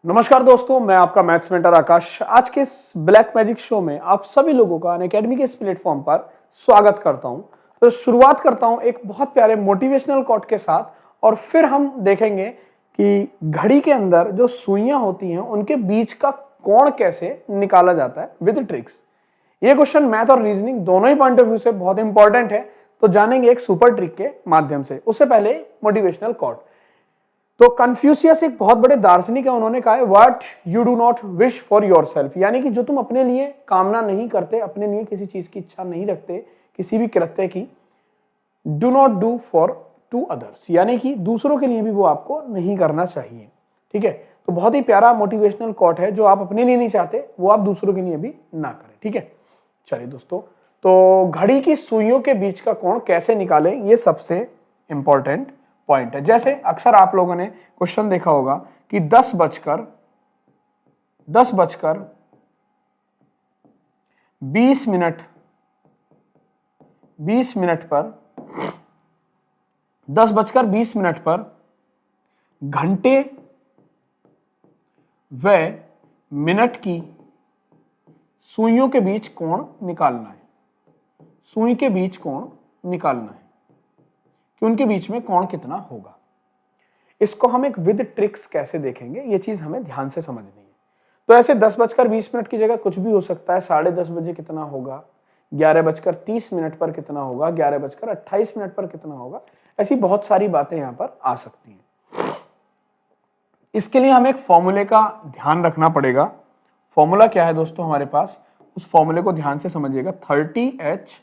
नमस्कार दोस्तों, मैं आपका मैथ्स मेंटर आकाश। आज के इस ब्लैक मैजिक शो में आप सभी लोगों का अनअकैडमी के इस प्लेटफॉर्म पर स्वागत करता हूं। तो शुरुआत करता हूं एक बहुत प्यारे मोटिवेशनल कोट के साथ और फिर हम देखेंगे कि घड़ी के अंदर जो सुइयां होती हैं उनके बीच का कोण कैसे निकाला जाता है विद ट्रिक्स। ये क्वेश्चन मैथ और रीजनिंग दोनों ही पॉइंट ऑफ व्यू से बहुत इंपॉर्टेंट है, तो जानेंगे एक सुपर ट्रिक के माध्यम से। उससे पहले मोटिवेशनल कोट। तो कन्फ्यूशियस एक बहुत बड़े दार्शनिक है, उन्होंने कहा है what you do not wish for yourself, यानी कि जो तुम अपने लिए कामना नहीं करते, अपने लिए किसी चीज की इच्छा नहीं रखते, किसी भी कृत्य की, do not do for to others, यानी कि दूसरों के लिए भी वो आपको नहीं करना चाहिए। ठीक है, तो बहुत ही प्यारा मोटिवेशनल कोट है, जो आप अपने लिए नहीं चाहते वो आप दूसरों के लिए भी ना करें। ठीक है, चलिए दोस्तों, तो घड़ी की सुइयों के बीच का कोण कैसे निकालें, ये सबसे इंपॉर्टेंट पॉइंट है। जैसे अक्सर आप लोगों ने क्वेश्चन देखा होगा कि 10 बजकर 20 मिनट 20 मिनट पर 10 बजकर 20 मिनट पर घंटे व मिनट की सुइयों के बीच कोण निकालना है। सुई के बीच कोण निकालना है कि उनके बीच में कोण कितना होगा। इसको हम एक विद ट्रिक्स कैसे देखेंगे, ये चीज हमें ध्यान से समझनी है। तो ऐसे 10 बजकर 20 मिनट की जगह कुछ भी हो सकता है। 10:30 बजे कितना होगा, 11 बजकर 30 मिनट पर कितना होगा, 11 बजकर 28 मिनट पर कितना होगा, ऐसी बहुत सारी बातें यहां पर आ सकती हैं। इसके लिए हमें एक फॉर्मूले का ध्यान रखना पड़ेगा। फॉर्मूला क्या है दोस्तों हमारे पास, उस फॉर्मूले को ध्यान से समझिएगा। 30H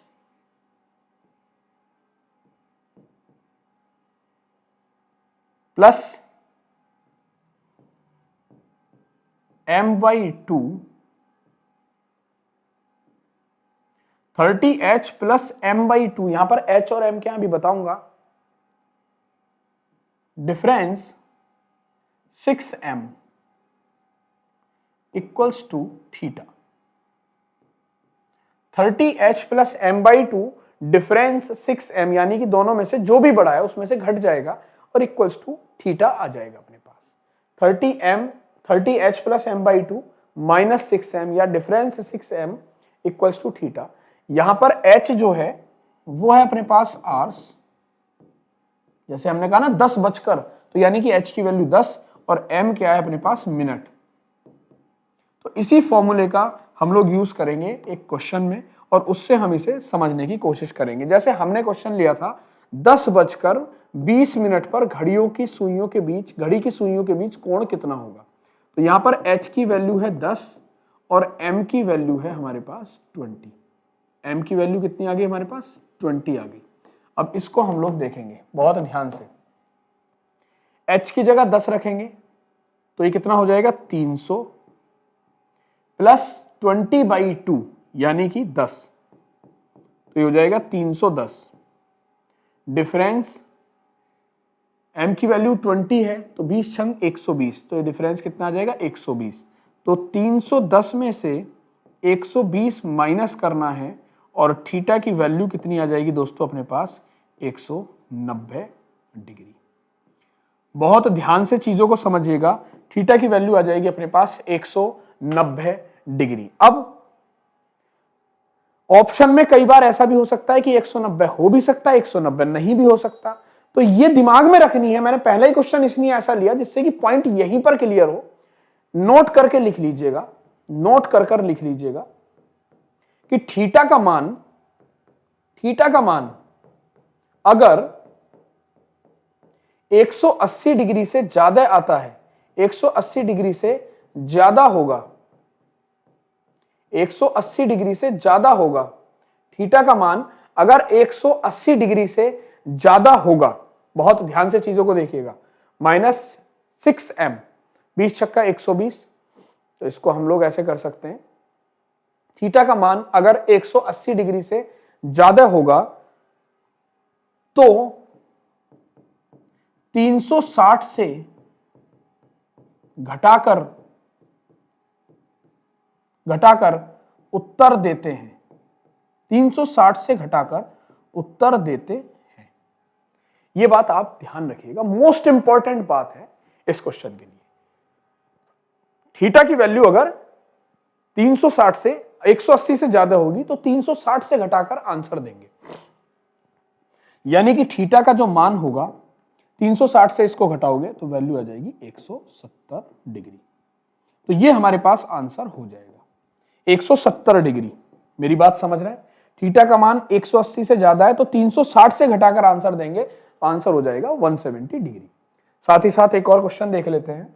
plus m/2, 30H plus m/2, यहां पर H और M क्या है अभी बताऊंगा। Difference 6m equals to theta. 30H plus m/2 difference 6m, यानी कि दोनों में से जो भी बड़ा है उसमें से घट जाएगा और इक्वल्स टू थीटा आ जाएगा अपने पास। 30H plus m/2 minus 6m या difference 6m equals to theta. यहां पर H जो है वो है अपने पास आवर्स। जैसे हमने कहा ना 10 बजकर, तो यानी कि H की वैल्यू 10 और M क्या है अपने पास मिनट। तो इसी फॉर्मूले का हम लोग यूज करेंगे एक क्वेश्चन में और उससे हम इसे समझने की कोशिश करेंगे। जैसे हमने क्वेश्चन लिया था 10 बजकर 20 मिनट पर घड़ी की सुइयों के बीच कोण कितना होगा। तो यहां पर H की वैल्यू है 10 और M की वैल्यू है हमारे पास 20। M की वैल्यू कितनी आ गई हमारे पास, 20 आ गई। अब इसको हम लोग देखेंगे बहुत ध्यान से। H की जगह 10 रखेंगे तो ये कितना हो जाएगा 300 प्लस 20/2 यानी कि 10, तो ये हो जाएगा 310। डिफरेंस m की वैल्यू 20 है तो 20 छंग 120, तो ये डिफरेंस कितना आ जाएगा 120। तो 310 में से 120 माइनस करना है और थीटा की वैल्यू कितनी आ जाएगी दोस्तों अपने पास 190 डिग्री। बहुत ध्यान से चीजों को समझिएगा। थीटा की वैल्यू आ जाएगी अपने पास 190 डिग्री। अब ऑप्शन में कई बार ऐसा भी हो सकता है कि 190 हो भी सकता है, 190 नहीं भी हो सकता, तो ये दिमाग में रखनी है। मैंने पहला ही क्वेश्चन इसलिए ऐसा लिया जिससे कि पॉइंट यहीं पर क्लियर हो। नोट करके लिख लीजिएगा, नोट कर लिख लीजिएगा कि थीटा का मान अगर 180 डिग्री से ज्यादा आता है, 180 डिग्री से ज्यादा होगा, 180 डिग्री से ज्यादा होगा, थीटा का मान अगर 180 डिग्री से ज्यादा होगा, बहुत ध्यान से चीजों को देखिएगा, माइनस 6m, 20 छक्का 120, तो इसको हम लोग ऐसे कर सकते हैं। थीटा का मान अगर 180 डिग्री से ज्यादा होगा तो 360 से घटाकर उत्तर देते हैं, 360 से घटाकर उत्तर देते हैं। यह बात आप ध्यान रखिएगा, मोस्ट इंपॉर्टेंट बात है इस क्वेश्चन के लिए। थीटा की वैल्यू अगर 360 से 180 से ज्यादा होगी तो 360 से घटाकर आंसर देंगे, यानी कि थीटा का जो मान होगा 360 से इसको घटाओगे तो वैल्यू आ जाएगी 170 डिग्री। तो ये हमारे पास आंसर हो जाएगा 170 डिग्री। मेरी बात समझ रहे हैं? थीटा का मान 180 से ज्यादा है तो 360 से घटाकर आंसर देंगे तो आंसर हो जाएगा 170 डिग्री। साथ ही साथ एक और क्वेश्चन देख लेते हैं।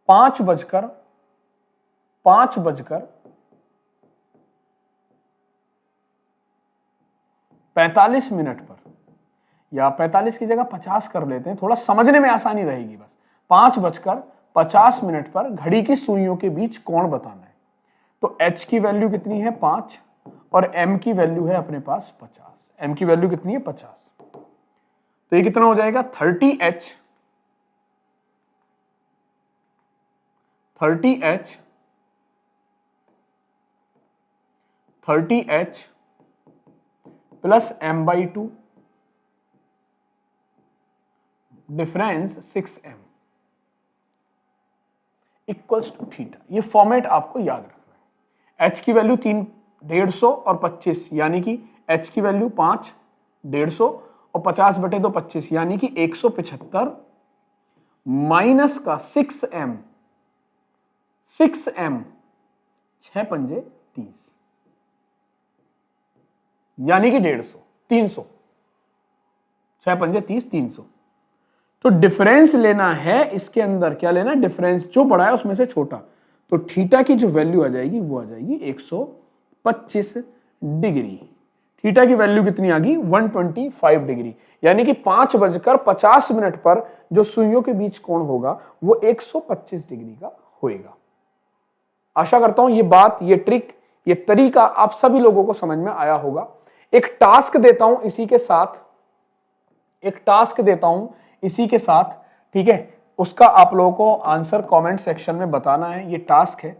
5:45 मिनट पर, या 45 की जगह 50 कर लेते हैं, थोड़ा समझने में आसानी रहेगी बस। 5:50 मिनट पर घड़ी की सुइयों के बीच कोण बताना है। तो h की वैल्यू कितनी है 5 और m की वैल्यू है अपने पास 50। m की वैल्यू कितनी है 50, तो ये कितना हो जाएगा 30h plus m/2 difference 6m equals to theta. ये फॉर्मेट आपको याद रखना है। h की वैल्यू 150 और 25, यानी कि h की वैल्यू 5, 150 और 50/2 25, यानी कि 175 माइनस का 6m 6 पंजे 30, यानी कि 150 300, 6 पंजे 30 300। तो डिफरेंस लेना है इसके अंदर, क्या लेना है डिफरेंस, जो बड़ा है उसमें से छोटा। तो थीटा की जो वैल्यू आ जाएगी वो आ जाएगी 125 डिग्री। थीटा की वैल्यू कितनी आ गई 125 डिग्री, यानी कि 5:50 मिनट पर जो सुइयों के बीच कोण होगा वो 125 डिग्री का होएगा। आशा करता हूं ये बात, ये ट्रिक, ये तरीका आप सभी लोगों को समझ में आया होगा। एक टास्क देता हूं इसी के साथ, ठीक है, उसका आप लोगों को आंसर कमेंट सेक्शन में बताना है। ये टास्क है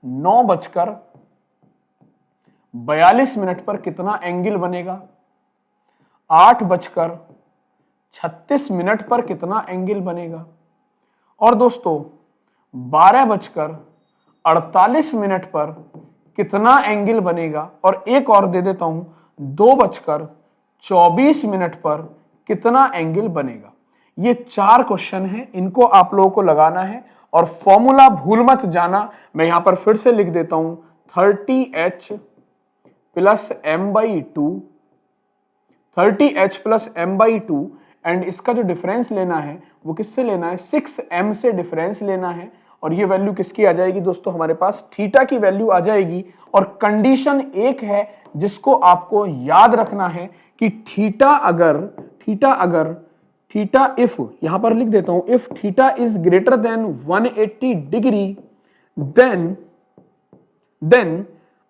9:42 मिनट पर कितना एंगल बनेगा, 8:36 मिनट पर कितना एंगल बनेगा, और दोस्तों 12:48 मिनट पर कितना एंगल बनेगा, और एक और दे देता हूं 2:24 मिनट पर कितना एंगल बनेगा। ये 4 क्वेश्चन हैं, इनको आप लोगों को लगाना है और फॉर्मूला भूल मत जाना। मैं यहां पर फिर से लिख देता हूं 30h प्लस m/2 एंड इसका जो डिफरेंस लेना है वो किससे लेना है 6m से डिफरेंस लेना है। और ये वैल्यू किसकी आ जाएगी दोस्तों, हमारे पास थीटा की वैल्यू आ जाएगी। और कंडीशन एक है जिसको आपको याद रखना है कि थीटा इफ, यहां पर लिख देता हूं, if theta is greater than 180 degree then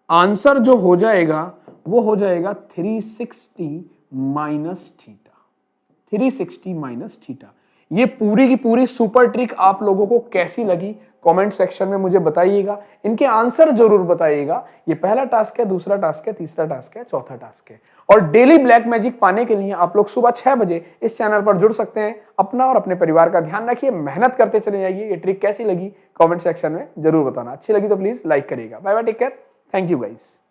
answer जो हो जाएगा वो हो जाएगा 360 माइनस थीटा। ये पूरी की पूरी सुपर ट्रिक आप लोगों को कैसी लगी कमेंट सेक्शन में मुझे बताइएगा। इनके आंसर जरूर बताइएगा। ये पहला टास्क है, दूसरा टास्क है, तीसरा टास्क है, चौथा टास्क है। और डेली ब्लैक मैजिक पाने के लिए आप लोग सुबह 6 बजे इस चैनल पर जुड़ सकते हैं। अपना और अपने परिवार का ध्यान रखिए, मेहनत करते चले जाइए। ये ट्रिक कैसी लगी कमेंट सेक्शन में जरूर बताना। अच्छी लगी तो प्लीज लाइक करिएगा। Bye bye, take care, thank you guys.